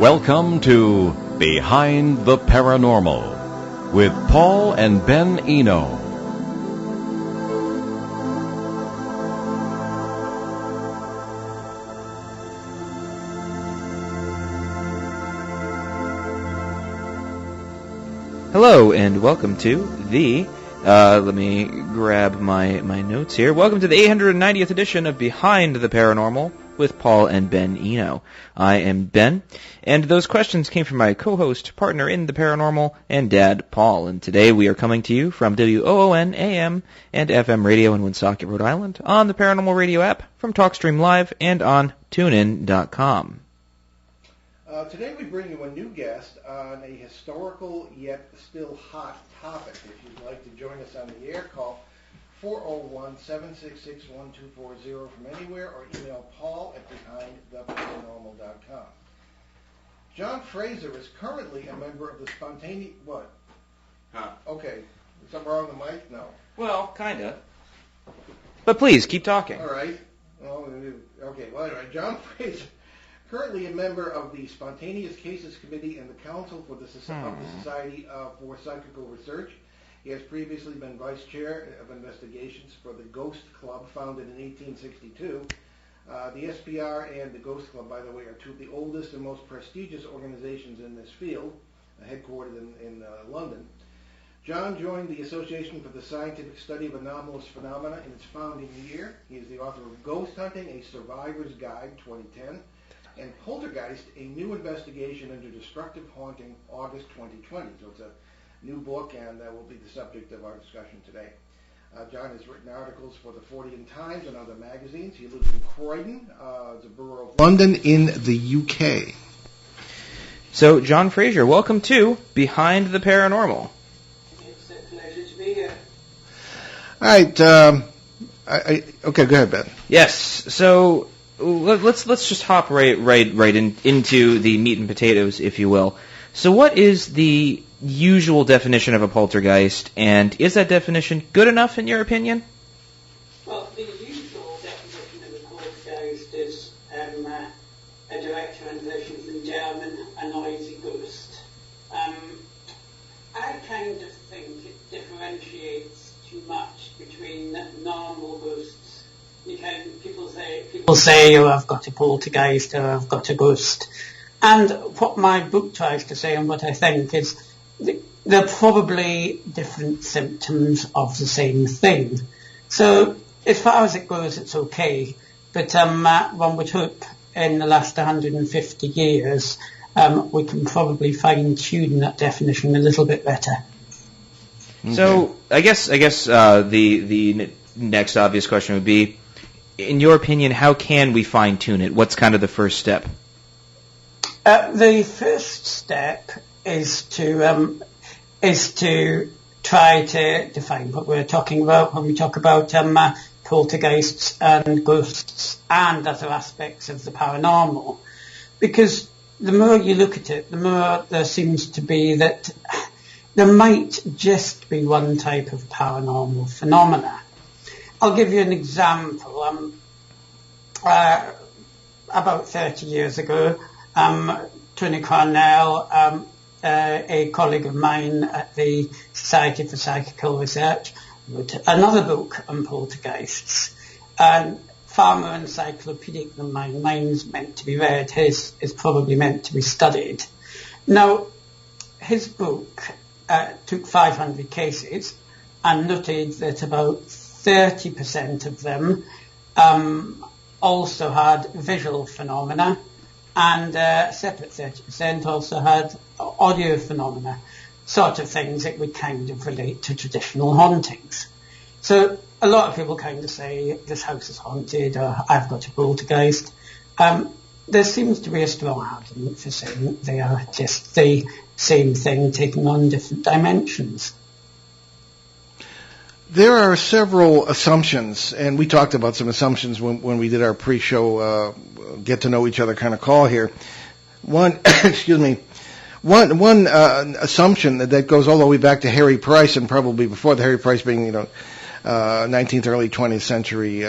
Welcome to Behind the Paranormal with Paul and Ben Eno. Hello and welcome to the, let me grab my notes here. Welcome to the 890th edition of Behind the Paranormal with Paul and Ben Eno. I am Ben, and those questions came from my co-host, partner in the paranormal, and dad, Paul. And today we are coming to you from WOON AM and FM radio in Woonsocket, Rhode Island, on the Paranormal Radio app, from TalkStream Live, and on TuneIn.com. Today we bring you a new guest on a historical yet still hot topic. If you'd like to join us on the air, call 401-766-1240 from anywhere or email Paul at behindtheparanormal.com. John Fraser is currently a member of the spontaneous... What? Huh. Okay. Is something wrong with the mic? No. Well, kinda. But please, keep talking. All right. Well, okay. Well, anyway, John Fraser, currently a member of the Spontaneous Cases Committee and the Council for the Society for Psychical Research. He has previously been Vice Chair of Investigations for the Ghost Club, founded in 1862. The SPR and the Ghost Club, by the way, are two of the oldest and most prestigious organizations in this field, headquartered in London. John joined the Association for the Scientific Study of Anomalous Phenomena in its founding year. He is the author of Ghost Hunting, A Survivor's Guide, 2010, and Poltergeist, A New Investigation into Destructive Haunting, August 2020. So it's a new book, and that will be the subject of our discussion today. John has written articles for the Fortean Times and other magazines. He lives in Croydon, it's a borough of London in the UK. So, John Fraser, welcome to Behind the Paranormal. It's a pleasure to be here. All right. Okay, go ahead, Ben. Yes. So let's just hop right into the meat and potatoes, if you will. So, what is the usual definition of a poltergeist, and is that definition good enough in your opinion? Well, the usual definition of a poltergeist is a direct translation from German, a noisy ghost. I kind of think it differentiates too much between normal ghosts. People say, oh, I've got a poltergeist, or I've got a ghost. And what my book tries to say, and what I think, is they're probably different symptoms of the same thing. So as far as it goes, it's okay. But one would hope in the last 150 years we can probably fine-tune that definition a little bit better. Okay. So I guess the next obvious question would be, in your opinion, how can we fine-tune it? What's kind of the first step? The first step is to try to define what we're talking about when we talk about poltergeists and ghosts and other aspects of the paranormal. Because the more you look at it, the more there seems to be that there might just be one type of paranormal phenomena. I'll give you an example. About 30 years ago, Tony Cornell, a colleague of mine at the Society for Psychical Research, wrote another book on poltergeists. And far more encyclopedic than mine. Mine's meant to be read. His is probably meant to be studied. Now, his book took 500 cases and noted that about 30% of them also had visual phenomena, and a separate 30% also had audio phenomena, sort of things that would kind of relate to traditional hauntings. So a lot of people kind of say, this house is haunted, or I've got a poltergeist. There seems to be a strong argument for saying they are just the same thing taking on different dimensions. There are several assumptions, and we talked about some assumptions when we did our pre-show get to know each other kind of call here. One assumption that goes all the way back to Harry Price, and probably before the Harry Price being 19th, early 20th century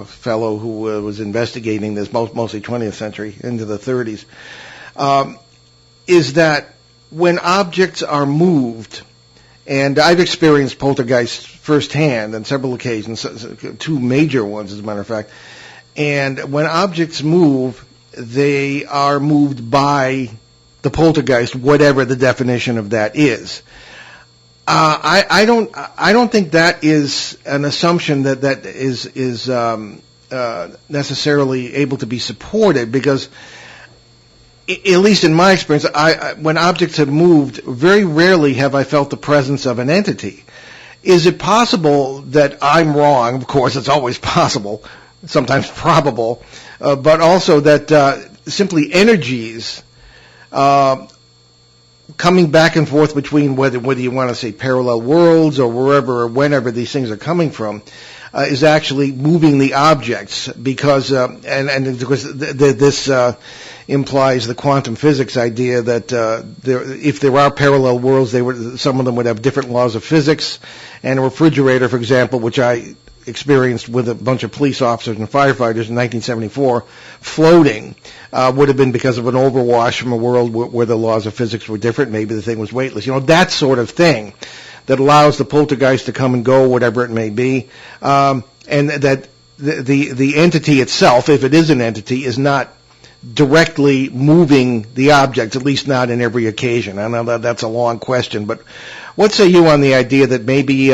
fellow who was investigating this, mostly 20th century into the 30s. is that when objects are moved, and I've experienced poltergeists firsthand on several occasions, two major ones as a matter of fact, and when objects move, they are moved by the poltergeist, whatever the definition of that is. I don't think that is an assumption that is necessarily able to be supported, because at least in my experience, when objects have moved, very rarely have I felt the presence of an entity. Is it possible that I'm wrong? Of course, it's always possible, sometimes probable, but also that simply energies coming back and forth between whether you want to say parallel worlds or wherever or whenever these things are coming from, is actually moving the objects, because this implies the quantum physics idea that if there are parallel worlds, some of them would have different laws of physics. And a refrigerator, for example, which I experienced with a bunch of police officers and firefighters in 1974, floating, would have been because of an overwash from a world where the laws of physics were different. Maybe the thing was weightless. That sort of thing that allows the poltergeist to come and go, whatever it may be, and that the entity itself, if it is an entity, is not directly moving the objects, at least not in every occasion. I know that's a long question, but what say you on the idea that maybe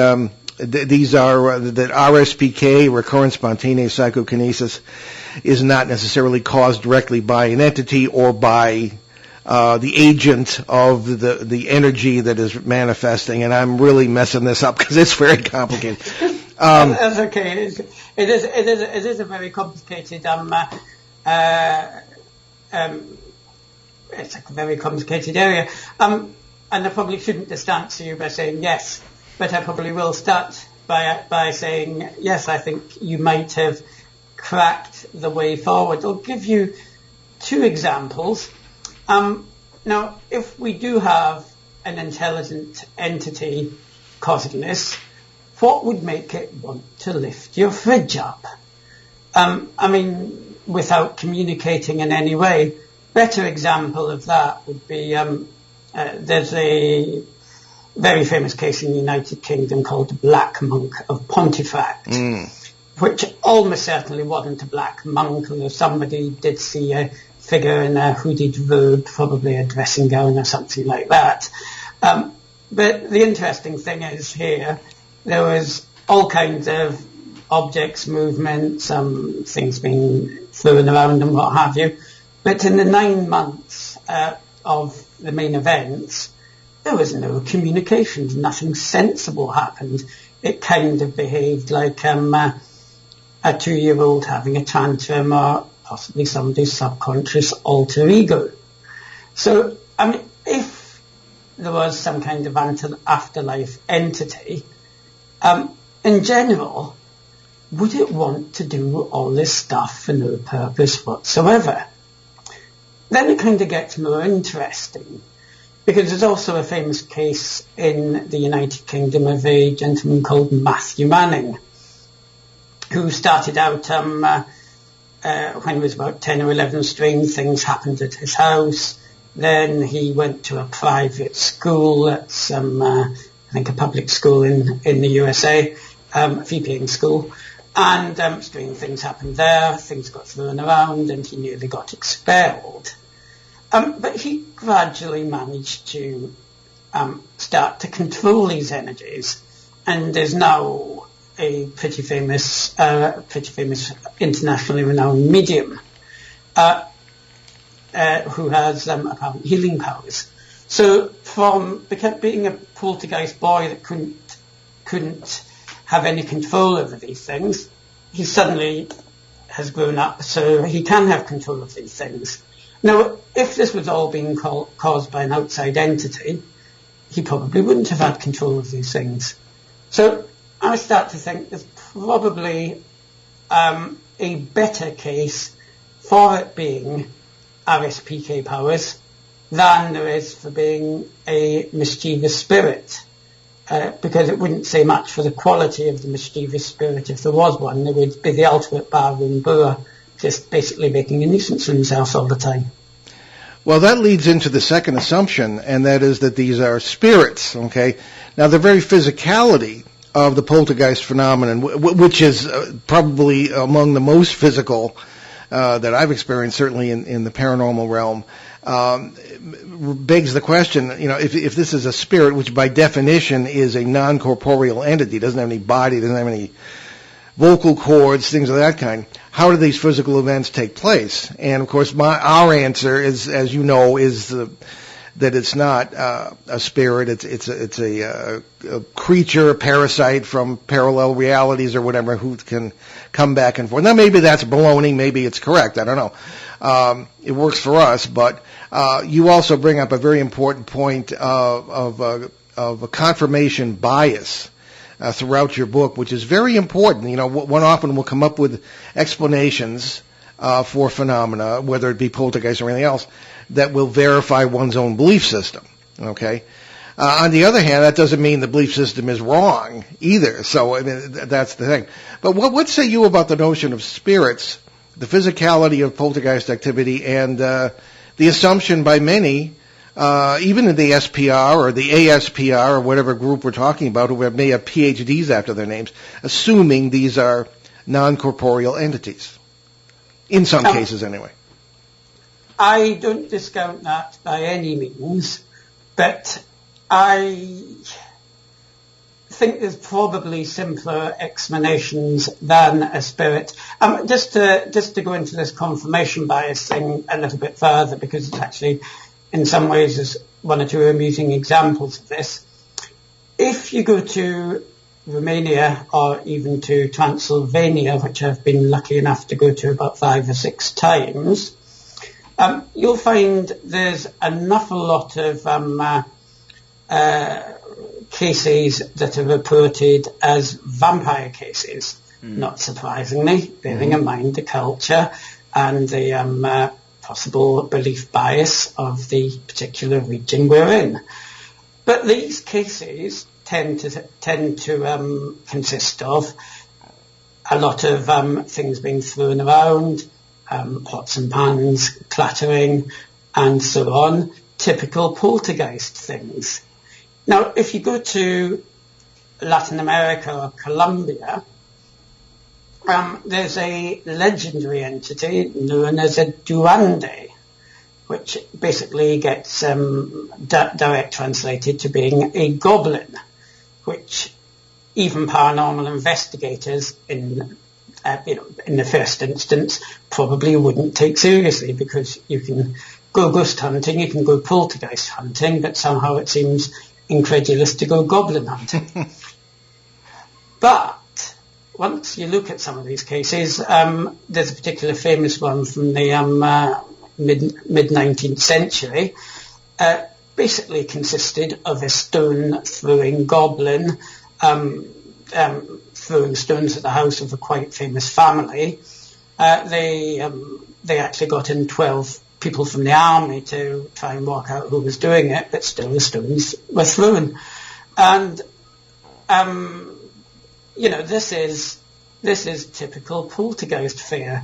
these are that RSPK, recurrent spontaneous psychokinesis, is not necessarily caused directly by an entity or by the agent of the energy that is manifesting? And I'm really messing this up because it's very complicated. That's okay. It is a very complicated. It's a very complicated area. And I probably shouldn't just answer you by saying yes, but I probably will start by saying yes. I think you might have cracked the way forward. I'll give you two examples. Now, if we do have an intelligent entity causing this, what would make it want to lift your fridge up? Without communicating in any way. Better example of that would be, there's a very famous case in the United Kingdom called the Black Monk of Pontefract, which almost certainly wasn't a black monk, although somebody did see a figure in a hooded robe, probably a dressing gown or something like that. But the interesting thing is here, there was all kinds of objects, movements, things being thrown around and what have you. But in the 9 months of the main events, there was no communications, nothing sensible happened. It kind of behaved like a 2-year-old having a tantrum, or possibly somebody's subconscious alter ego. So, if there was some kind of afterlife entity, in general, would it want to do all this stuff for no purpose whatsoever? Then it kind of gets more interesting, because there's also a famous case in the United Kingdom of a gentleman called Matthew Manning, who started out when he was about 10 or 11. Strange things happened at his house. Then he went to a private school at I think a public school in the USA, a fee-paying school. And strange things happened there, things got thrown around, and he nearly got expelled. But he gradually managed to start to control these energies, and is now a pretty famous internationally renowned medium who has apparent healing powers. So from being a poltergeist boy that couldn't have any control over these things, he suddenly has grown up so he can have control of these things. Now, if this was all being caused by an outside entity, he probably wouldn't have had control of these things. So I start to think there's probably a better case for it being RSPK powers than there is for being a mischievous spirit. Because it wouldn't say much for the quality of the mischievous spirit if there was one. It would be the ultimate barroom brewer, just basically making a nuisance of himself all the time. Well, that leads into the second assumption, and that is that these are spirits, okay? Now, the very physicality of the poltergeist phenomenon, which is probably among the most physical that I've experienced, certainly in the paranormal realm, begs the question, if this is a spirit, which by definition is a non-corporeal entity, doesn't have any body, doesn't have any vocal cords, things of that kind, how do these physical events take place? And, of course, our answer is, as you know, is that it's not a spirit. It's a creature, a parasite from parallel realities or whatever, who can come back and forth. Now, maybe that's baloney. Maybe it's correct. I don't know. It works for us. But you also bring up a very important point of a confirmation bias throughout your book, which is very important. One often will come up with explanations for phenomena, whether it be poltergeist or anything else, that will verify one's own belief system. Okay. On the other hand, that doesn't mean the belief system is wrong either. So that's the thing. But what say you about the notion of spirits, the physicality of poltergeist activity, and the assumption by many, even in the SPR or the ASPR or whatever group we're talking about, who may have PhDs after their names, assuming these are non-corporeal entities, in some cases anyway? I don't discount that by any means, but I think there's probably simpler explanations than a spirit. Just to go into this confirmation bias thing a little bit further, because it's actually, in some ways, there's one or two amusing examples of this. If you go to Romania or even to Transylvania, which I've been lucky enough to go to about 5 or 6 times, you'll find there's an awful lot of cases that are reported as vampire cases. Not surprisingly, bearing in mind the culture and the possible belief bias of the particular region we're in. But these cases tend to consist of a lot of things being thrown around, pots and pans clattering, and so on. Typical poltergeist things. Now, if you go to Latin America or Colombia, there's a legendary entity known as a duende, which basically gets direct translated to being a goblin, which even paranormal investigators in the first instance probably wouldn't take seriously, because you can go ghost hunting, you can go poltergeist hunting, but somehow it seems incredulous to go goblin hunting. But once you look at some of these cases, there's a particular famous one from the mid-19th century, basically consisted of a stone-throwing goblin throwing stones at the house of a quite famous family. They actually got in 12 people from the army to try and work out who was doing it, but still the stones were thrown. And this is typical poltergeist fear,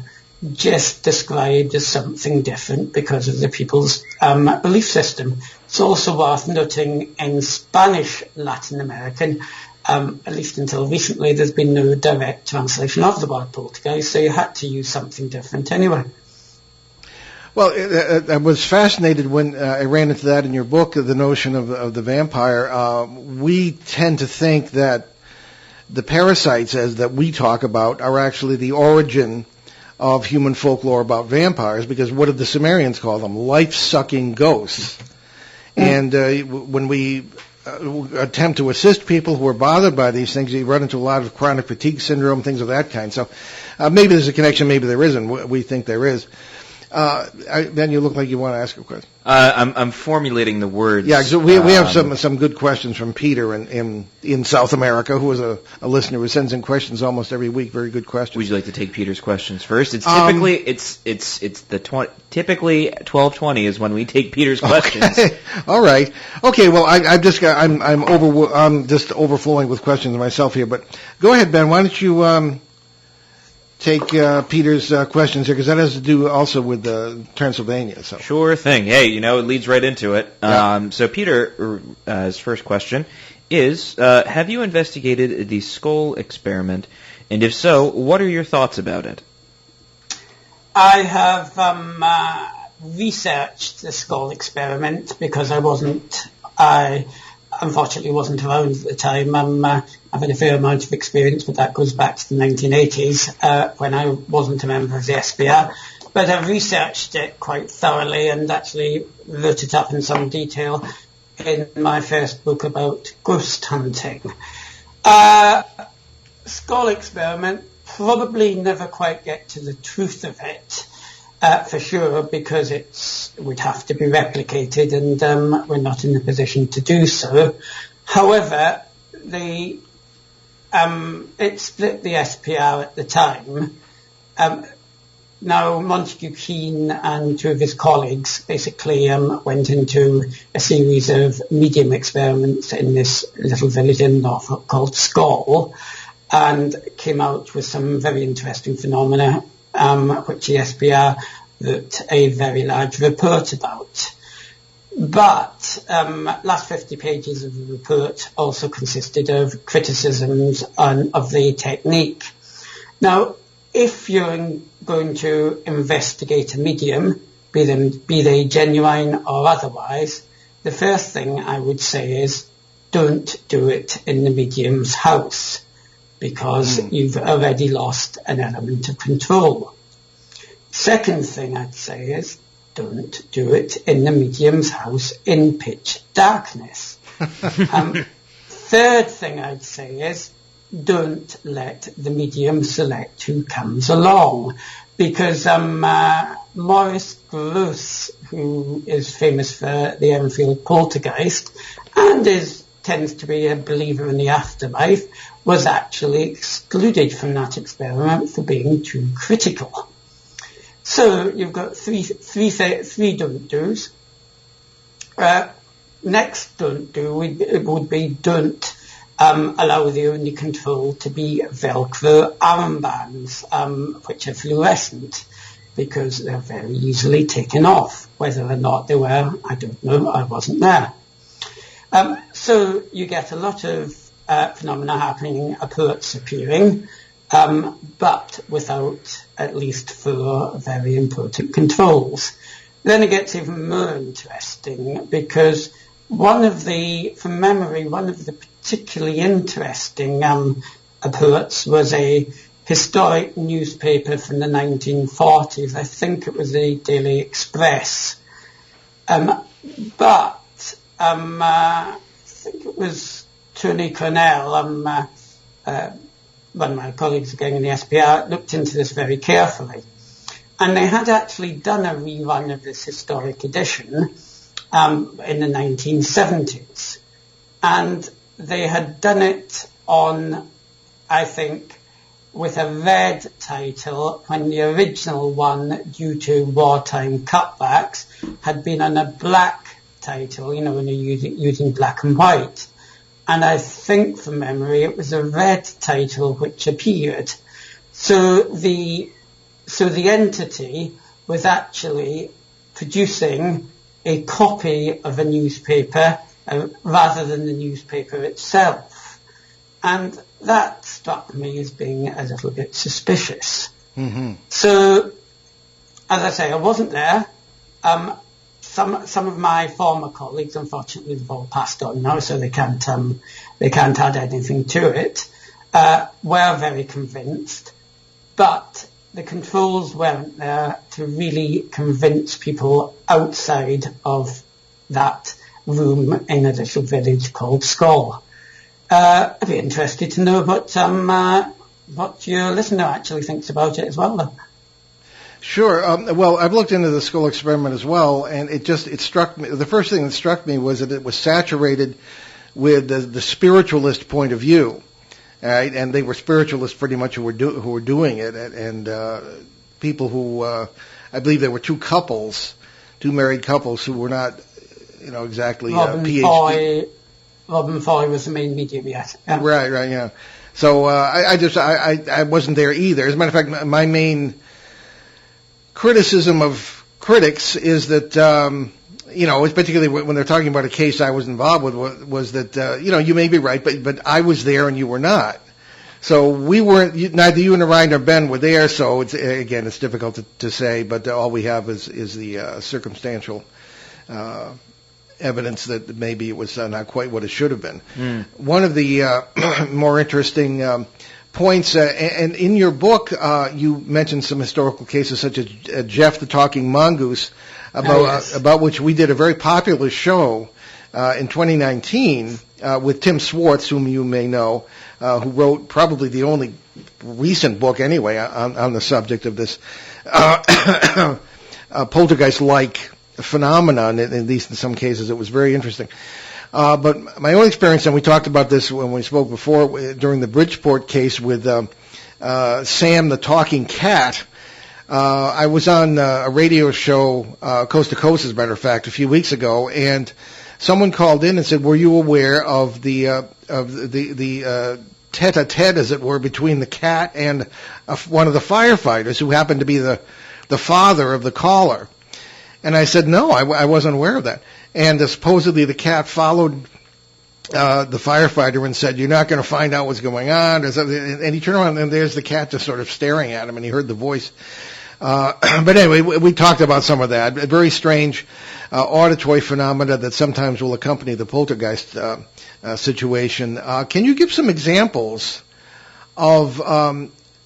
just described as something different because of the people's belief system. It's also worth noting in Spanish Latin American, at least until recently, there's been no direct translation of the word poltergeist, so you had to use something different anyway. Well, I was fascinated when I ran into that in your book, the notion of the vampire. We tend to think that the parasites, as that we talk about, are actually the origin of human folklore about vampires, because what did the Sumerians call them? Life-sucking ghosts. And when we attempt to assist people who are bothered by these things, you run into a lot of chronic fatigue syndrome, things of that kind. So maybe there's a connection, maybe there isn't. We think there is. Ben, you look like you want to ask a question. I'm formulating the words. Yeah, so we have some good questions from Peter in South America, who is a listener who sends in questions almost every week. Very good questions. Would you like to take Peter's questions first? It's typically typically 12:20 is when we take Peter's questions. Okay. All right. Okay. Well, I'm just overflowing with questions myself here. But go ahead, Ben. Why don't you take Peter's questions here, because that has to do also with Transylvania. So Sure thing. Hey, it leads right into it. Yeah. So Peter, his first question is, have you investigated the skull experiment? And if so, what are your thoughts about it? I have researched the skull experiment because I unfortunately wasn't around at the time. I've had a fair amount of experience, but that goes back to the 1980s when I wasn't a member of the SPR. But I've researched it quite thoroughly and actually wrote it up in some detail in my first book about ghost hunting. Skull experiment, probably never quite get to the truth of it, for sure, because it would have to be replicated, and we're not in a position to do so. However, it split the SPR at the time. Now, Montague Keane and two of his colleagues basically went into a series of medium experiments in this little village in Norfolk called Skull, and came out with some very interesting phenomena, which the SPR wrote a very large report about. But last 50 pages of the report also consisted of criticisms of the technique. Now, if you're going to investigate a medium, be they genuine or otherwise, the first thing I would say is don't do it in the medium's house, because you've already lost an element of control. Second thing I'd say is don't do it in the medium's house in pitch darkness. Third thing I'd say is don't let the medium select who comes along, because Maurice Grosse, who is famous for the Enfield Poltergeist and tends to be a believer in the afterlife, was actually excluded from that experiment for being too critical. So you've got three don't do's. Next don't do would be don't allow the only control to be Velcro armbands, which are fluorescent, because they're very easily taken off. Whether or not they were, I don't know, I wasn't there. So you get a lot of phenomena happening, approach appearing, but without at least 4 very important controls. Then it gets even more interesting, because one of the particularly interesting approach was a historic newspaper from the 1940s. I think it was the Daily Express. But I think it was Tony Cornell, one of my colleagues again in the SPR, looked into this very carefully. And they had actually done a rerun of this historic edition in the 1970s. And they had done it on, I think, with a red title, when the original one, due to wartime cutbacks, had been on a black title, when you're using black and white. And I think, from memory, it was a red title which appeared. So the entity was actually producing a copy of a newspaper rather than the newspaper itself. And that struck me as being a little bit suspicious. Mm-hmm. So, as I say, I wasn't there. Some of my former colleagues, unfortunately, they've all passed on now, so they can't add anything to it, were very convinced. But the controls weren't there to really convince people outside of that room in a little village called Skull. I'd be interested to know what your listener actually thinks about it as well, though. Sure. Well, I've looked into the Skull experiment as well, and it struck me. The first thing that struck me was that it was saturated with the spiritualist point of view, right? And they were spiritualists pretty much who were doing it, and people who I believe there were two married couples who were not, exactly PhD. Robin Foy was the main medium, yes. Right, yeah. So I wasn't there either. As a matter of fact, my main criticism of critics is that, particularly when they're talking about a case I was involved with, was that, you may be right, but I was there and you were not. So we weren't, neither you and Ryan or Ben were there, so it's difficult to say, but all we have is the circumstantial evidence that maybe it was not quite what it should have been. One of the more interesting points, and in your book, you mentioned some historical cases such as Jeff the Talking Mongoose, about which we did a very popular show in 2019 with Tim Schwartz, whom you may know, who wrote probably the only recent book anyway on the subject of this poltergeist-like phenomenon. At least in some cases, it was very interesting. But my own experience, and we talked about this when we spoke before during the Bridgeport case with Sam the Talking Cat. I was on a radio show, Coast to Coast, as a matter of fact, a few weeks ago, and someone called in and said, "Were you aware of the tete-a-tete, as it were, between the cat and one of the firefighters who happened to be the father of the caller?" And I said, "No, I wasn't aware of that." And supposedly the cat followed the firefighter and said, "You're not going to find out what's going on." And he turned around and there's the cat just sort of staring at him, and he heard the voice. But anyway, we talked about some of that. A very strange auditory phenomena that sometimes will accompany the poltergeist situation. Can you give some examples of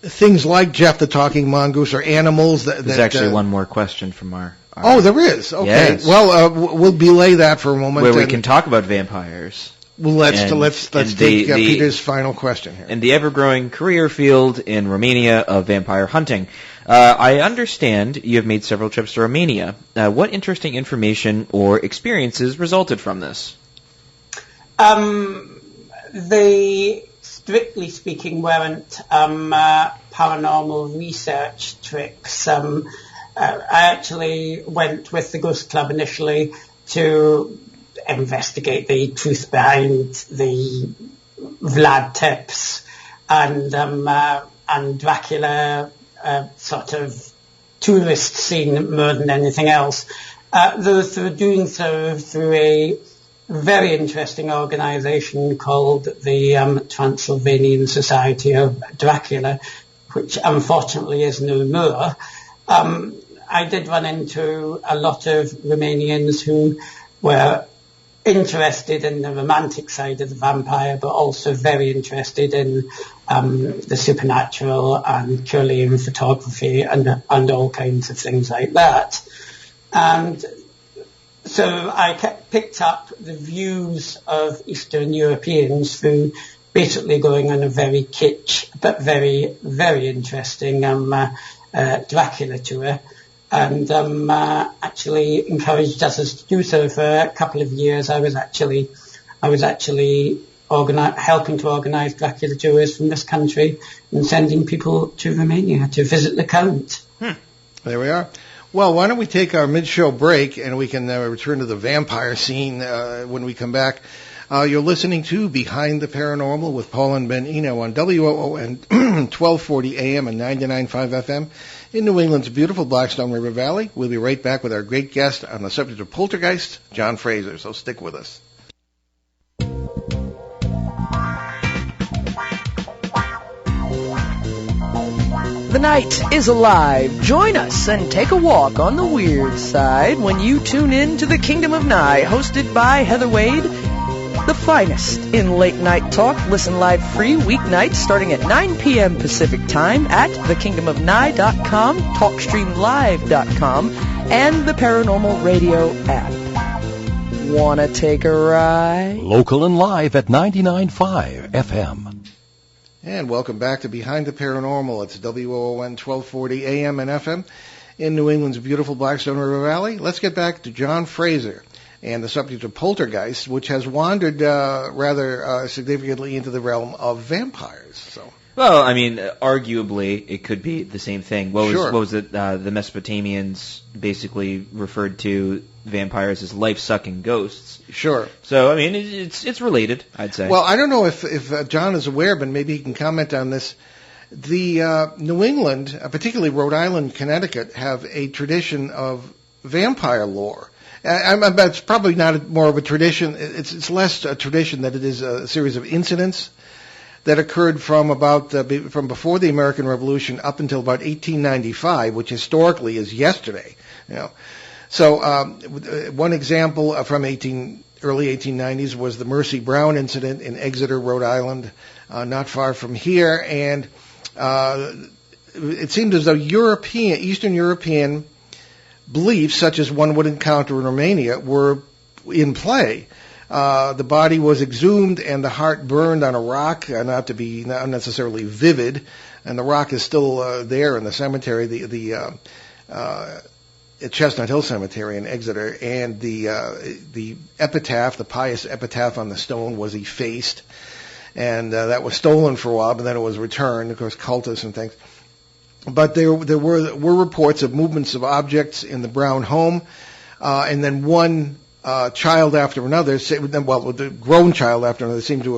things like Jeff the Talking Mongoose or animals? There's actually one more question from our Oh, there is. Okay. Yes. Well, we'll belay that for a moment. Where we can talk about vampires. Well, let's take Peter's final question here. In the ever-growing career field in Romania of vampire hunting, I understand you have made several trips to Romania. What interesting information or experiences resulted from this? They, strictly speaking, weren't paranormal research trips. I actually went with the Ghost Club initially to investigate the truth behind the Vlad tips and Dracula sort of tourist scene more than anything else. Though through doing so through a very interesting organisation called the Transylvanian Society of Dracula, which unfortunately is no more. I did run into a lot of Romanians who were interested in the romantic side of the vampire, but also very interested in the supernatural and Chilean photography and all kinds of things like that. And so I picked up the views of Eastern Europeans through basically going on a very kitsch but very, very interesting Dracula tour, and actually encouraged us to do so for a couple of years. I was actually helping to organise Dracula tours from this country and sending people to Romania to visit the Count. There we are. Well, why don't we take our mid-show break and we can return to the vampire scene when we come back. You're listening to Behind the Paranormal with Paul and Ben Eno on WOON 1240 AM and 99.5 FM in New England's beautiful Blackstone River Valley. We'll be right back with our great guest on the subject of poltergeist, John Fraser. So stick with us. The night is alive. Join us and take a walk on the weird side when you tune in to The Kingdom of Nye, hosted by Heather Wade. The finest in late night talk. Listen live free weeknights starting at 9 p.m. Pacific time at thekingdomofnye.com, talkstreamlive.com, and the Paranormal Radio app. Wanna take a ride? Local and live at 99.5 FM. And welcome back to Behind the Paranormal. It's WOON 1240 AM and FM in New England's beautiful Blackstone River Valley. Let's get back to John Fraser. and the subject of poltergeists, which has wandered rather significantly into the realm of vampires. So. Well, I mean, arguably, it could be the same thing. What was it? The Mesopotamians basically referred to vampires as life-sucking ghosts. Sure. So, I mean, it's related, I'd say. Well, I don't know if John is aware, but maybe he can comment on this. The New England, particularly Rhode Island, Connecticut, have a tradition of vampire lore. It's probably not more of a tradition. It's less a tradition than it is a series of incidents that occurred from before the American Revolution up until about 1895, which historically is yesterday. So one example from early 1890s was the Mercy Brown incident in Exeter, Rhode Island, not far from here, and it seemed as though Eastern European beliefs, such as one would encounter in Romania, were in play. The body was exhumed and the heart burned on a rock, not necessarily vivid, and the rock is still there in the cemetery, the Chestnut Hill Cemetery in Exeter, and the epitaph, the pious epitaph on the stone, was effaced, and that was stolen for a while, but then it was returned, of course, cultists and things. But there were reports of movements of objects in the Brown home, and then one child after another, the grown child after another, seemed to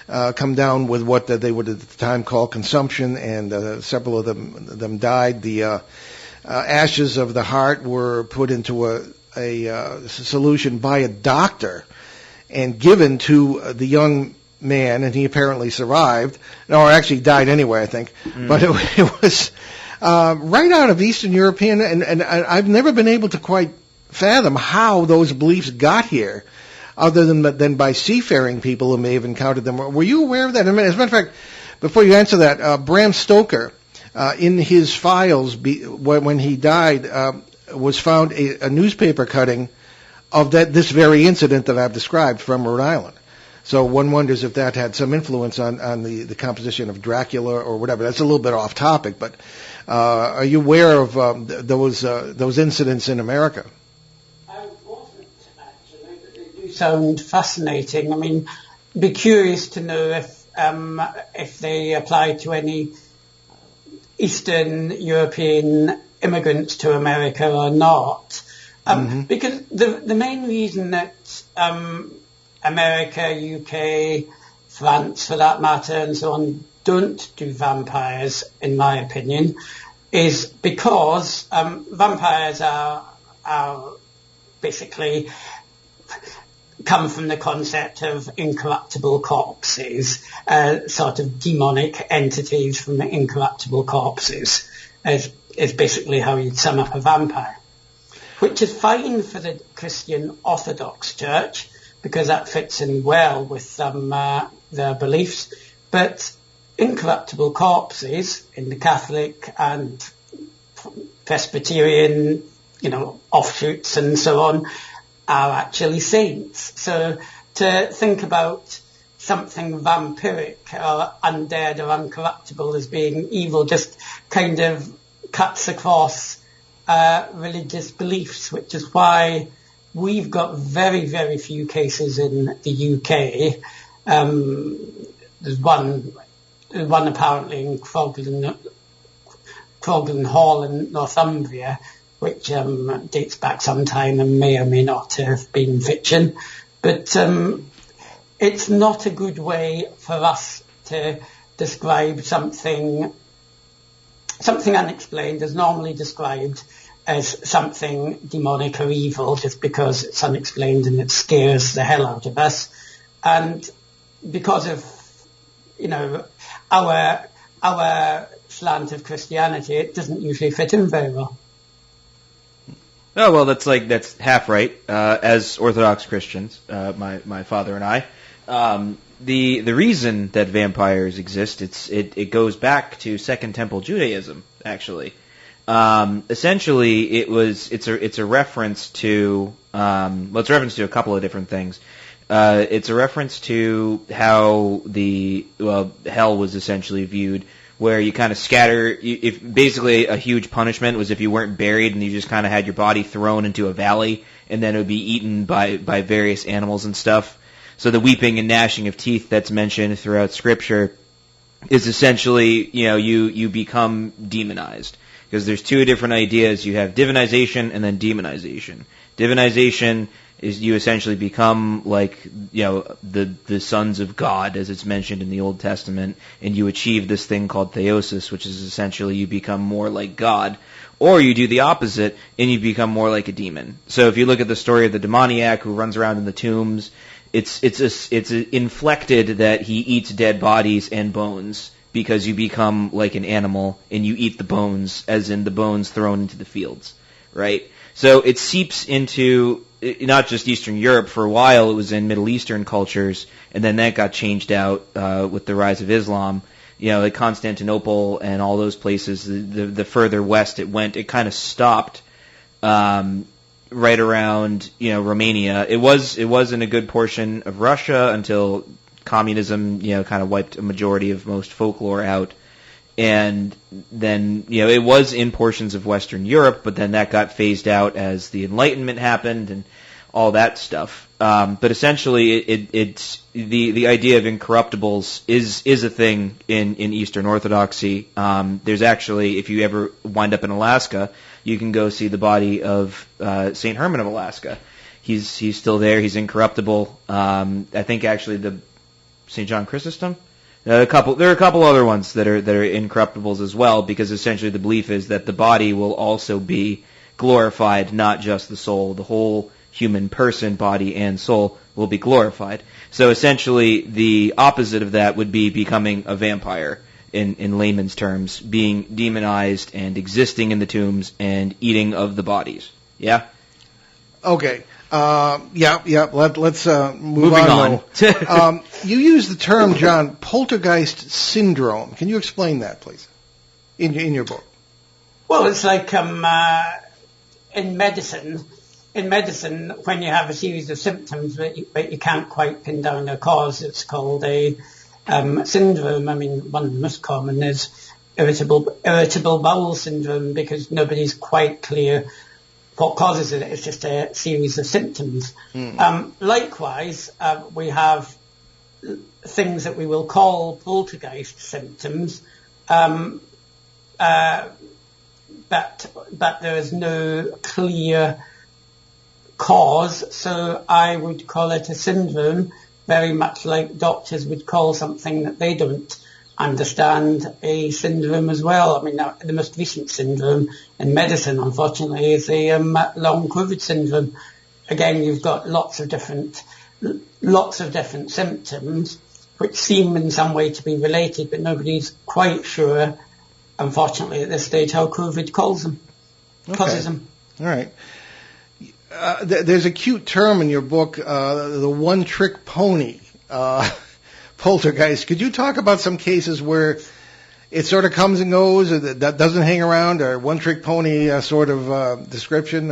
have come down with what they would at the time call consumption, and several of them died. The ashes of the heart were put into a solution by a doctor and given to the young man, and he apparently survived, or actually died anyway, I think. But it was right out of Eastern European, and I've never been able to quite fathom how those beliefs got here, other than by seafaring people who may have encountered them. Were you aware of that? As a matter of fact, before you answer that, Bram Stoker, in his files, when he died, was found a newspaper cutting of this very incident that I've described from Rhode Island. So one wonders if that had some influence on the composition of Dracula or whatever. That's a little bit off topic, but are you aware of those incidents in America? I wasn't, actually, but they do sound fascinating. I mean, be curious to know if they apply to any Eastern European immigrants to America or not. Because the main reason that America, UK, France, for that matter, and so on, don't do vampires, in my opinion, is because vampires are basically come from the concept of incorruptible corpses, sort of demonic entities from the incorruptible corpses, is basically how you'd sum up a vampire, which is fine for the Christian Orthodox Church, because that fits in well with their beliefs. But incorruptible corpses in the Catholic and Presbyterian, offshoots and so on, are actually saints. So to think about something vampiric or undead or uncorruptible as being evil just kind of cuts across religious beliefs, which is why we've got very, very few cases in the UK. There's one apparently in Croglan Hall in Northumbria, which dates back some time and may or may not have been fiction. But it's not a good way for us to describe something unexplained is normally described as something demonic or evil just because it's unexplained and it scares the hell out of us. And because of, our slant of Christianity, it doesn't usually fit in very well. Oh, well, that's half right. As Orthodox Christians, my father and I, the reason that vampires exist, it goes back to Second Temple Judaism, actually. Essentially, it's a reference to it's a reference to a couple of different things. It's a reference to how hell was essentially viewed where you kind of scatter. If basically a huge punishment was if you weren't buried and you just kind of had your body thrown into a valley, and then it would be eaten by various animals and stuff. So the weeping and gnashing of teeth that's mentioned throughout Scripture is essentially, you become demonized. Because there's two different ideas. You have divinization and then demonization. Divinization is you essentially become like, the sons of God, as it's mentioned in the Old Testament, and you achieve this thing called theosis, which is essentially you become more like God. Or you do the opposite, and you become more like a demon. So if you look at the story of the demoniac who runs around in the tombs, it's inflected that he eats dead bodies and bones, because you become like an animal and you eat the bones, as in the bones thrown into the fields, right? So it seeps into not just Eastern Europe. For a while it was in Middle Eastern cultures, and then that got changed out with the rise of Islam. Like Constantinople and all those places, the further west it went, it kind of stopped right around Romania. It was in a good portion of Russia until communism kind of wiped a majority of most folklore out, and then it was in portions of Western Europe, but then that got phased out as the Enlightenment happened and all that stuff. But essentially, it's the idea of incorruptibles is a thing in Eastern Orthodoxy. There's actually, if you ever wind up in Alaska, you can go see the body of St. Herman of Alaska. He's still there. He's incorruptible. I think actually the St. John Chrysostom. There are a couple other ones that are incorruptibles as well, because essentially the belief is that the body will also be glorified, not just the soul. The whole human person, body and soul, will be glorified. So essentially the opposite of that would be becoming a vampire in layman's terms, being demonized and existing in the tombs and eating of the bodies. Yeah? Okay. Let's move on. You use the term, John, Poltergeist Syndrome. Can you explain that, please, in your book? Well, it's like in medicine, when you have a series of symptoms but you can't quite pin down a cause, it's called a syndrome. I mean, one of the most common is irritable bowel syndrome, because nobody's quite clear what causes it. It's just a series of symptoms. Likewise, we have things that we will call poltergeist symptoms, but there is no clear cause, so I would call it a syndrome, very much like doctors would call something that they don't understand a syndrome as well. I mean, now, the most recent syndrome in medicine, unfortunately, is a long COVID syndrome. Again, you've got lots of different symptoms which seem in some way to be related, but nobody's quite sure, unfortunately, at this stage, how COVID causes them. All right. There's a cute term in your book, the one-trick pony. Poltergeist. Could you talk about some cases where it sort of comes and goes, or that doesn't hang around, or one-trick pony sort of description?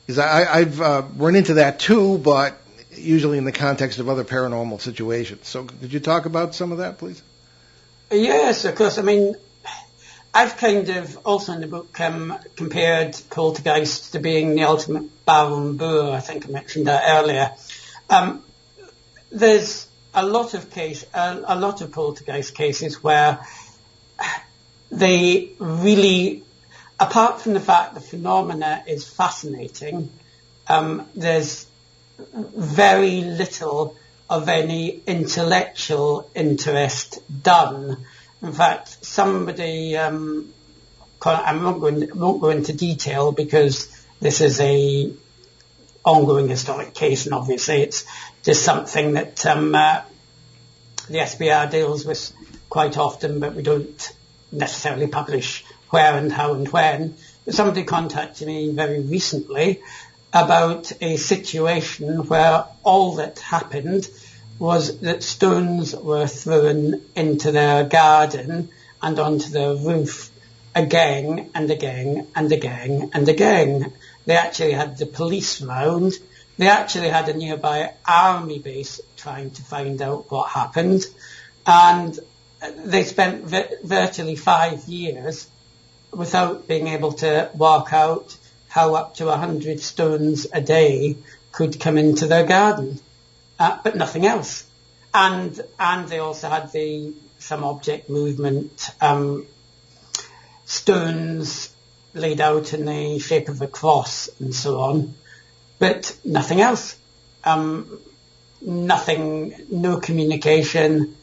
Because I've run into that too, but usually in the context of other paranormal situations. So could you talk about some of that, please? Yes, of course. I mean, I've kind of also in the book compared poltergeists to being the ultimate Baron Boer. I think I mentioned that earlier. There's a lot of poltergeist cases where they really, apart from the fact the phenomena is fascinating, there's very little of any intellectual interest done. In fact, somebody, I won't go into detail because this is a ongoing historic case, and obviously it's just something that the SBR deals with quite often, but we don't necessarily publish where and how and when. But somebody contacted me very recently about a situation where all that happened was that stones were thrown into their garden and onto their roof again and again and again and again. They actually had the police round. They actually had a nearby army base trying to find out what happened. And they spent virtually 5 years without being able to work out how up to 100 stones a day could come into their garden, but nothing else. And they also had some object movement, stones laid out in the shape of a cross and so on, but nothing else. Nothing, no communication,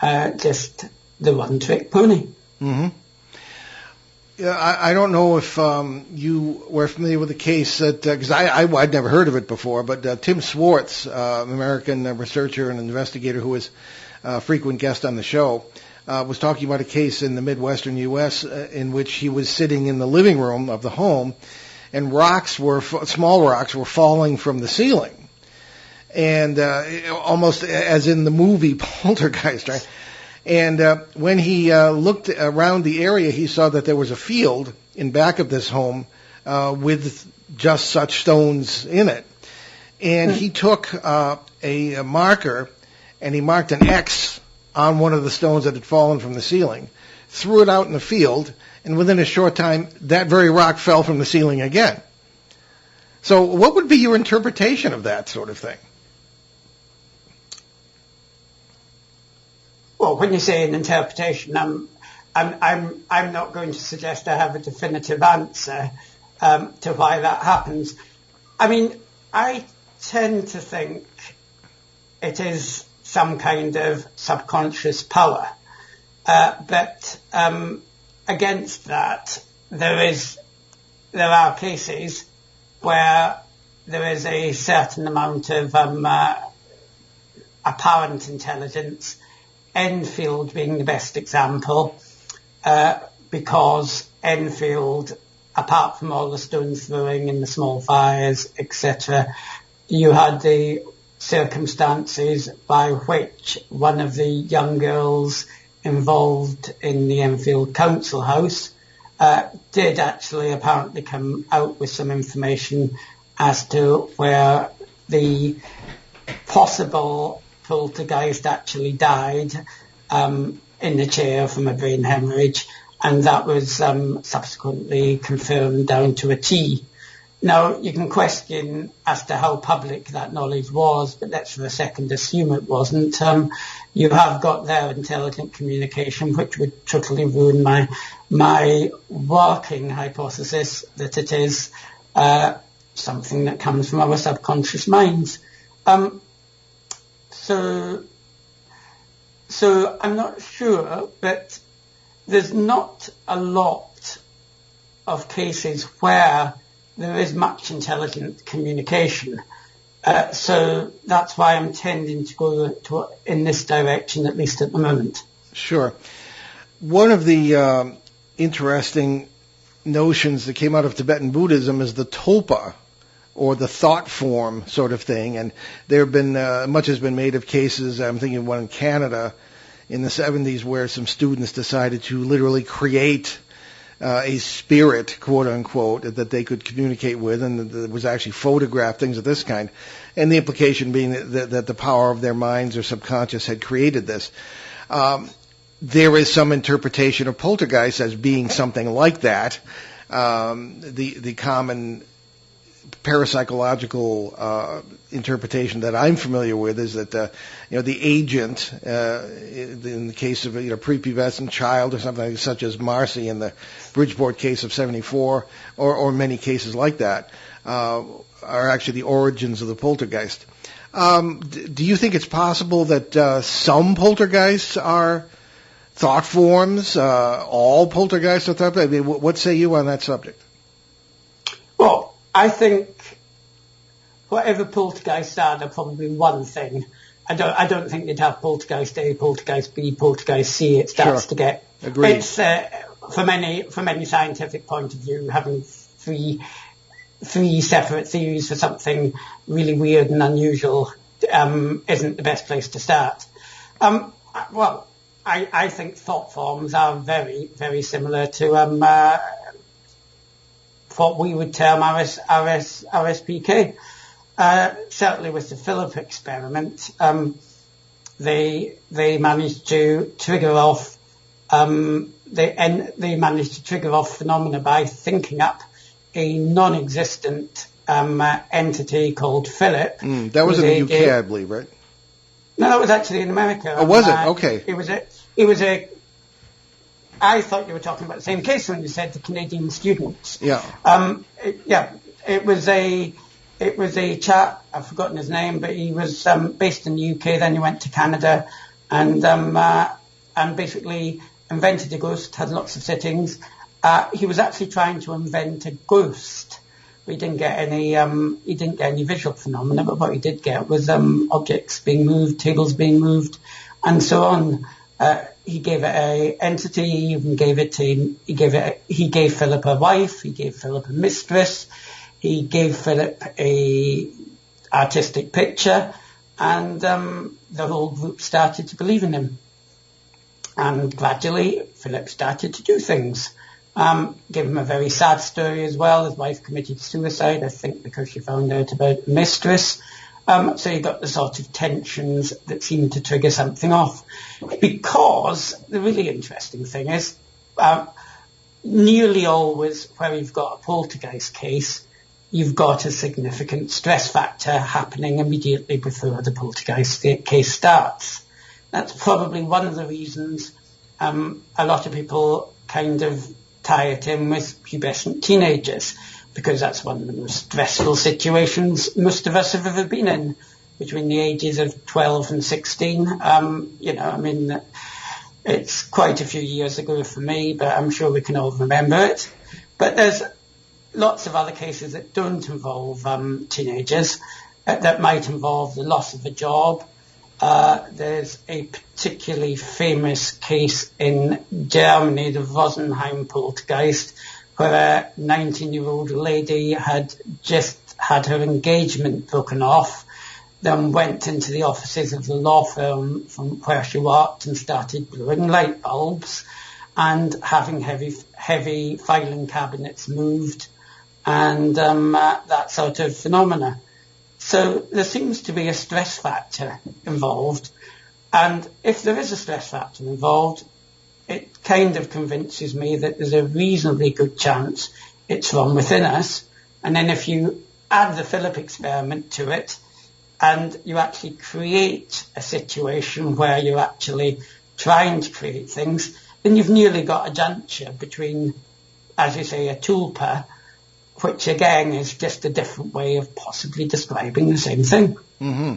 just the one-trick pony. Mm-hmm. Yeah, I don't know if you were familiar with the case that, because I'd never heard of it before, but Tim Schwartz, American researcher and investigator who is a frequent guest on the show, was talking about a case in the Midwestern U.S. In which he was sitting in the living room of the home, and small rocks were falling from the ceiling, and almost as in the movie Poltergeist, right? And when he looked around the area, he saw that there was a field in back of this home with just such stones in it. And he took a marker and he marked an X on one of the stones that had fallen from the ceiling, threw it out in the field, and within a short time, that very rock fell from the ceiling again. So what would be your interpretation of that sort of thing? Well, when you say an interpretation, I'm not going to suggest I have a definitive answer to why that happens. I mean, I tend to think it is some kind of subconscious power, but against that, there are cases where there is a certain amount of apparent intelligence. Enfield being the best example, because Enfield, apart from all the stone throwing and the small fires, etc., you had the circumstances by which one of the young girls involved in the Enfield Council House did actually apparently come out with some information as to where the possible poltergeist actually died in the chair from a brain hemorrhage, and that was subsequently confirmed down to a T. Now, you can question as to how public that knowledge was, but let's for a second assume it wasn't. You have got their intelligent communication, which would totally ruin my working hypothesis that it is something that comes from our subconscious minds. So I'm not sure, but there's not a lot of cases where there is much intelligent communication. So that's why I'm tending to go in this direction, at least at the moment. Sure. One of the interesting notions that came out of Tibetan Buddhism is the tulpa, or the thought form sort of thing. And there have been, much has been made of cases, I'm thinking of one in Canada in the 70s, where some students decided to literally create a spirit, quote unquote, that they could communicate with, and that was actually photographed, things of this kind. And the implication being that the power of their minds or subconscious had created this. There is some interpretation of poltergeist as being something like that. The common parapsychological interpretation that I'm familiar with is that the agent, in the case of a prepubescent child or something such as Marcy in the Bridgeport case of '74, or many cases like that, are actually the origins of the poltergeist. Do you think it's possible that some poltergeists are thought forms? All poltergeists are thought? I mean, what say you on that subject? Well, I think whatever poltergeists are, they're probably one thing. I don't think you'd have poltergeist A, poltergeist B, poltergeist C. It starts to get. Agreed. It's from any scientific point of view, having three separate theories for something really weird and unusual isn't the best place to start. Well, I think thought forms are very, very similar to what we would term RSPK. Certainly with the Philip experiment, they managed to trigger off they managed to trigger off phenomena by thinking up a non-existent entity called Philip. That was in the UK, I believe, right? No, it was actually in America. Oh, was it? Okay. It was a. I thought you were talking about the same case when you said the Canadian students. Yeah. It was a chap. I've forgotten his name, but he was based in the UK. Then he went to Canada, and basically invented a ghost. Had lots of sittings. He was actually trying to invent a ghost. He didn't get any visual phenomena, but what he did get was objects being moved, tables being moved, and so on. He gave it a entity. He even gave Philip a wife. He gave Philip a mistress. He gave Philip a artistic picture, and the whole group started to believe in him. And gradually, Philip started to do things. Gave him a very sad story as well. His wife committed suicide, I think, because she found out about the mistress. So you got the sort of tensions that seemed to trigger something off. Because the really interesting thing is, nearly always where you've got a poltergeist case, you've got a significant stress factor happening immediately before the poltergeist case starts. That's probably one of the reasons a lot of people kind of tie it in with pubescent teenagers, because that's one of the most stressful situations most of us have ever been in, between the ages of 12 and 16. It's quite a few years ago for me, but I'm sure we can all remember it. But there's lots of other cases that don't involve teenagers, that might involve the loss of a job. There's a particularly famous case in Germany, the Rosenheim poltergeist, where a 19-year-old lady had just had her engagement broken off, then went into the offices of the law firm from where she worked and started blowing light bulbs and having heavy filing cabinets moved and that sort of phenomena. So there seems to be a stress factor involved, and if there is a stress factor involved, it kind of convinces me that there's a reasonably good chance it's from within us. And then if you add the Philip experiment to it, and you actually create a situation where you're actually trying to create things, then you've nearly got a juncture between, as you say, a tulpa, which again is just a different way of possibly describing the same thing. Mm-hmm.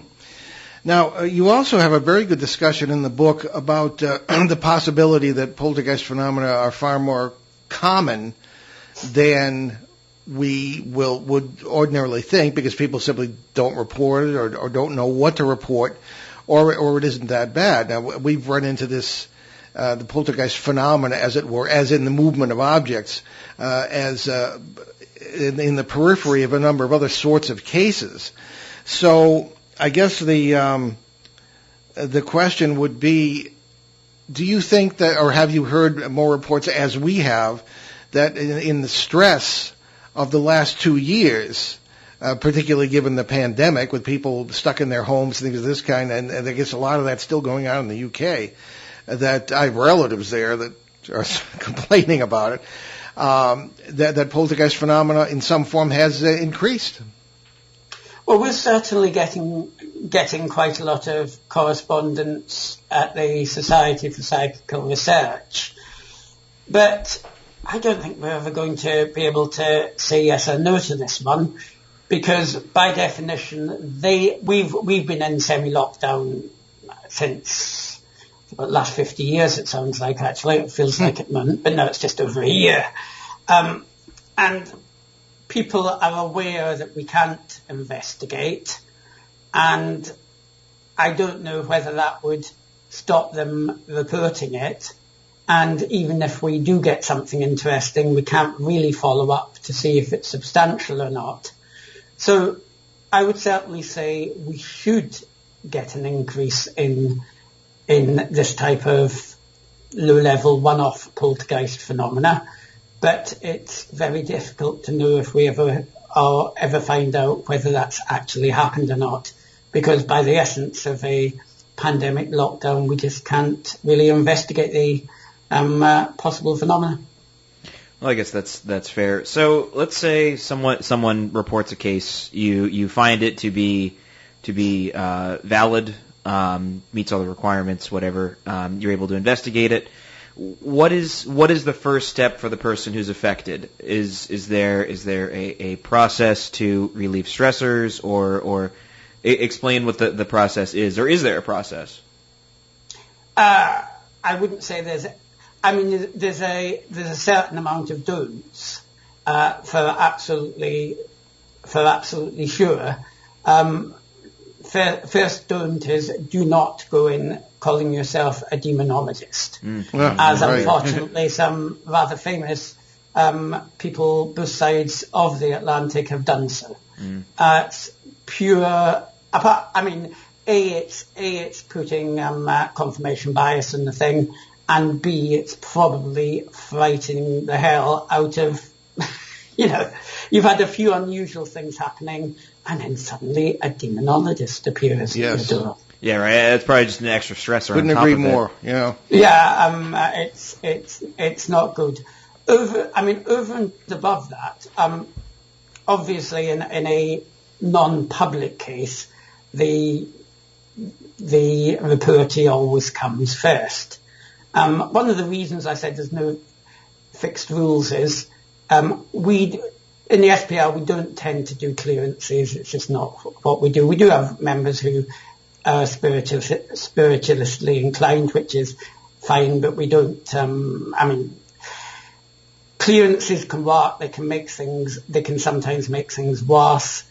Now, you also have a very good discussion in the book about the possibility that poltergeist phenomena are far more common than we would ordinarily think, because people simply don't report it or don't know what to report, or it isn't that bad. Now, we've run into this, the poltergeist phenomena, as it were, as in the movement of objects, in the periphery of a number of other sorts of cases. So I guess the question would be, do you think that, or have you heard more reports, as we have, that in the stress of the last 2 years, particularly given the pandemic, with people stuck in their homes, things of this kind, and I guess a lot of that's still going on in the UK, that I have relatives there that are complaining about it, that poltergeist phenomena in some form has increased? Well, we're certainly getting quite a lot of correspondence at the Society for Psychical Research, but I don't think we're ever going to be able to say yes or no to this one, because by definition, we've been in semi-lockdown since the last 50 years, it sounds like, actually. It feels like at the moment, but no, it's just over a year. And people are aware that we can't investigate, and I don't know whether that would stop them reporting it. And even if we do get something interesting, we can't really follow up to see if it's substantial or not. So I would certainly say we should get an increase in this type of low-level one-off poltergeist phenomena, but it's very difficult to know if we ever find out whether that's actually happened or not, because by the essence of a pandemic lockdown, we just can't really investigate the possible phenomena. Well, I guess that's fair. So let's say someone reports a case, you find it to be valid, meets all the requirements, whatever. You're able to investigate it. What is the first step for the person who's affected? Is there a process to relieve stressors, or explain what the process is, or is there a process? I wouldn't say there's. I mean, there's a certain amount of don'ts for absolutely sure. First don't is do not go in calling yourself a demonologist, as unfortunately some rather famous people both sides of the Atlantic have done so. It's pure. I mean, it's putting confirmation bias in the thing. And B, it's probably frightening the hell out of, you've had a few unusual things happening, and then suddenly a demonologist appears at the door. Yeah, right. It's probably just an extra stressor. Couldn't agree more. Yeah. Yeah. It's not good. Over and above that, obviously in a non-public case, the reportee always comes first. One of the reasons I said there's no fixed rules is in the SPR we don't tend to do clearances. It's just not what we do. We do have members who are spiritualistly inclined, which is fine, but we don't. Clearances can work. They can sometimes make things worse.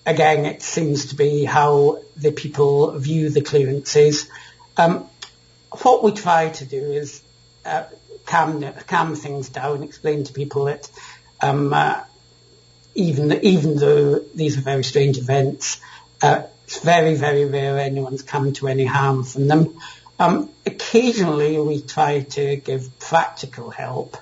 Again, it seems to be how the people view the clearances. What we try to do is calm things down, explain to people that even though these are very strange events, it's very, very rare anyone's come to any harm from them. Occasionally we try to give practical help.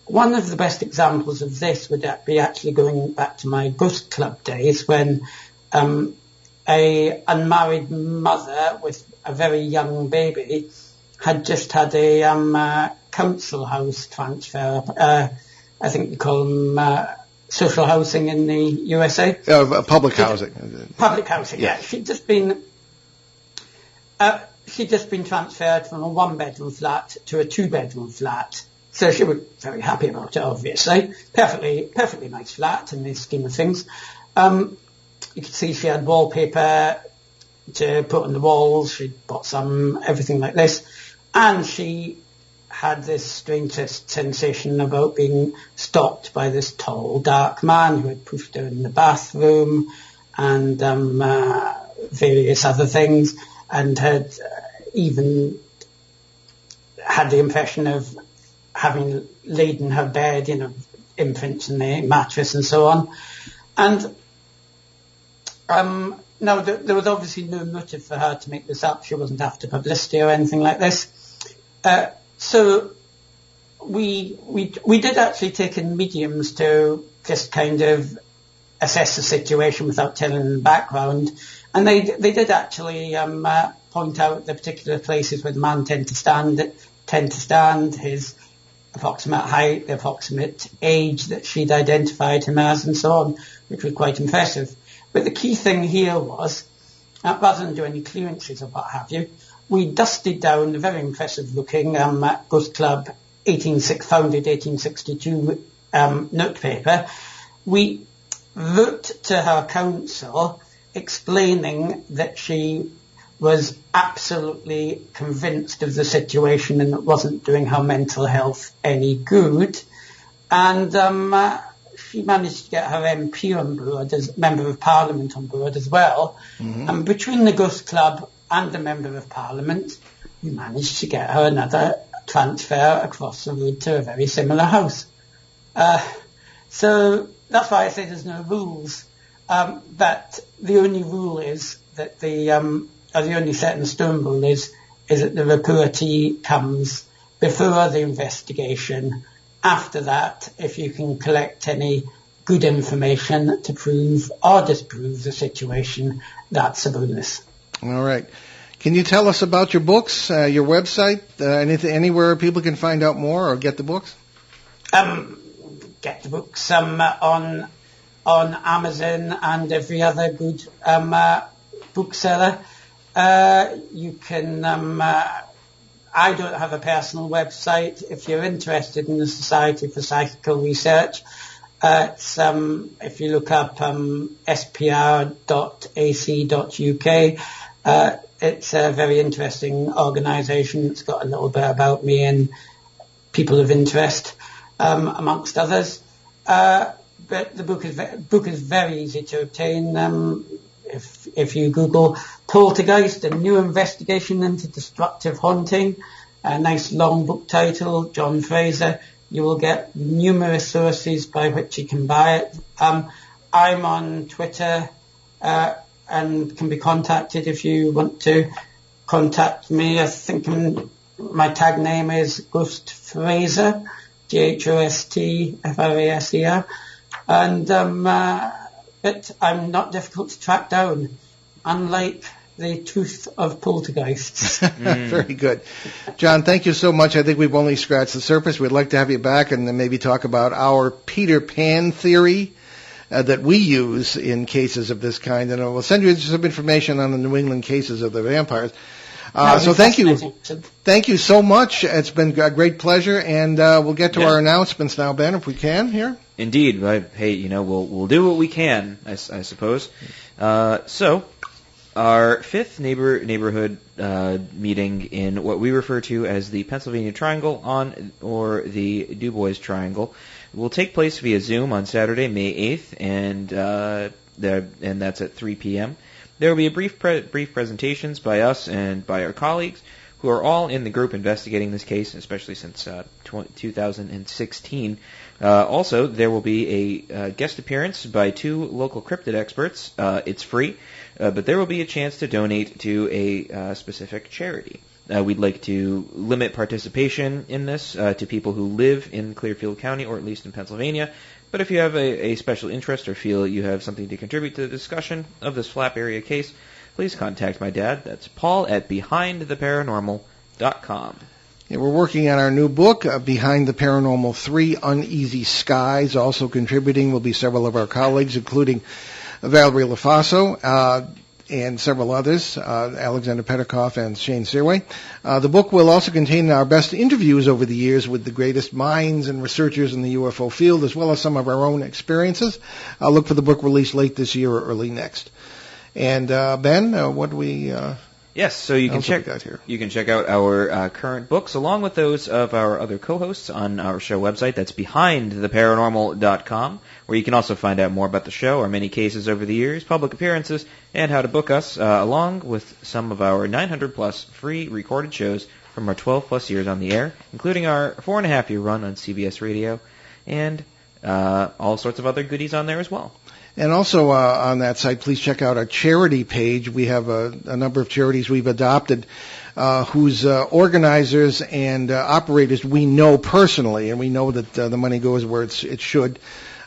One of the best examples of this would be actually going back to my Ghost Club days when a unmarried mother with a very young baby had just had a council house transfer. I think we call them social housing in the USA. Public housing. Public housing. Yeah. She'd just been transferred from a one-bedroom flat to a two-bedroom flat. So she was very happy about it, obviously. Perfectly nice flat in the scheme of things. You could see she had wallpaper to put on the walls. She'd bought everything like this. And she had this strange sensation about being stalked by this tall, dark man who had pushed her in the bathroom and various other things, and had even had the impression of having laid in her bed, imprints in the mattress and so on. And now there was obviously no motive for her to make this up. She wasn't after publicity or anything like this. So we did actually take in mediums to just kind of assess the situation without telling them the background, and they did actually point out the particular places where the man tend to stand, his approximate height, the approximate age that she'd identified him as, and so on, which was quite impressive. But the key thing here was, rather than do any clearances or what have you, we dusted down the very impressive-looking Ghost Club founded 1862 notepaper. We wrote to her counsel explaining that she was absolutely convinced of the situation and it wasn't doing her mental health any good. And she managed to get her MP on board, as Member of Parliament on board as well. Mm-hmm. And between the Ghost Club and the Member of Parliament, we managed to get her another transfer across the road to a very similar house. So that's why I say there's no rules. But the only rule is that the only set in stone rule is that the reportee comes before the investigation. After that, if you can collect any good information to prove or disprove the situation, that's a bonus. All right. Can you tell us about your books, your website, anywhere people can find out more or get the books? Get the books on Amazon and every other good bookseller. You can. I don't have a personal website. If you're interested in the Society for Psychical Research, it's if you look up spr.ac.uk. It's a very interesting organisation. It's got a little bit about me and people of interest, amongst others. But the book is very easy to obtain. If you Google Poltergeist, a new investigation into destructive haunting, a nice long book title, John Fraser, you will get numerous sources by which you can buy it. I'm on Twitter, and can be contacted if you want to contact me. I think my tag name is Ghost Fraser, GhostFraser, and but I'm not difficult to track down, unlike the truth of poltergeists. Very good. John, thank you so much. I think we've only scratched the surface. We'd like to have you back and then maybe talk about our Peter Pan theory that we use in cases of this kind. And we'll send you some information on the New England cases of the vampires. So thank you. Thank you so much. It's been a great pleasure. And we'll get to our announcements now, Ben, if we can here. Indeed. Hey, we'll do what we can, I suppose. So our fifth neighborhood meeting in what we refer to as the Pennsylvania Triangle or the Du Bois Triangle will take place via Zoom on Saturday, May 8th, and that's at 3 p.m. There will be a brief presentations by us and by our colleagues who are all in the group investigating this case, especially since 2016. Also, there will be a guest appearance by two local cryptid experts. It's free, but there will be a chance to donate to a specific charity. We'd like to limit participation in this to people who live in Clearfield County, or at least in Pennsylvania. But if you have a special interest or feel you have something to contribute to the discussion of this Flap area case, please contact my dad. That's Paul at BehindTheParanormal.com. Yeah, we're working on our new book, Behind the Paranormal 3 Uneasy Skies. Also contributing will be several of our colleagues, including Valerie LaFaso, and several others, Alexander Petikoff and Shane Searway. The book will also contain our best interviews over the years with the greatest minds and researchers in the UFO field, as well as some of our own experiences. I'll look for the book released late this year or early next. And Ben, what do we... Yes, so you can check out our current books along with those of our other co-hosts on our show website. That's BehindTheParanormal.com, where you can also find out more about the show, our many cases over the years, public appearances, and how to book us, along with some of our 900-plus free recorded shows from our 12-plus years on the air, including our 4.5-year run on CBS Radio, and all sorts of other goodies on there as well. And also on that site, please check out our charity page. We have a number of charities we've adopted whose organizers and operators we know personally, and we know that the money goes where it should.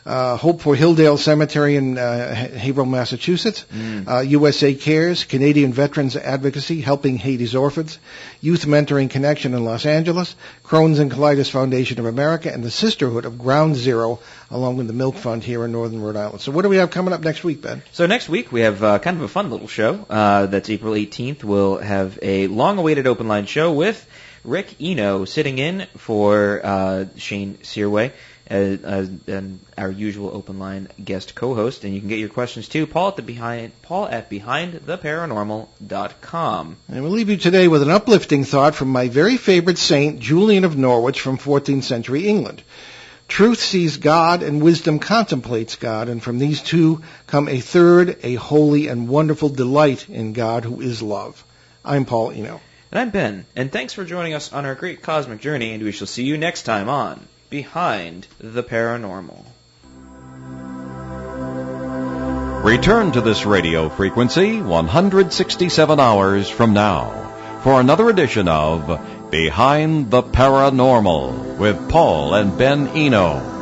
Hope for Hilldale Cemetery in Haverhill, Massachusetts, USA Cares, Canadian Veterans Advocacy, Helping Haiti's Orphans, Youth Mentoring Connection in Los Angeles, Crohn's and Colitis Foundation of America, and the Sisterhood of Ground Zero, along with the Milk Fund here in Northern Rhode Island. So what do we have coming up next week, Ben? So next week we have kind of a fun little show. That's April 18th. We'll have a long-awaited open line show with Rick Eno sitting in for Shane Searway, and our usual open line guest co-host, and you can get your questions to Paul at BehindTheParanormal.com. And we'll leave you today with an uplifting thought from my very favorite saint, Julian of Norwich, from 14th century England. Truth sees God, and wisdom contemplates God, and from these two come a third, a holy and wonderful delight in God, who is love. I'm Paul Eno. And I'm Ben, and thanks for joining us on our great cosmic journey, and we shall see you next time on Behind the Paranormal. Return to this radio frequency 167 hours from now for another edition of Behind the Paranormal with Paul and Ben Eno.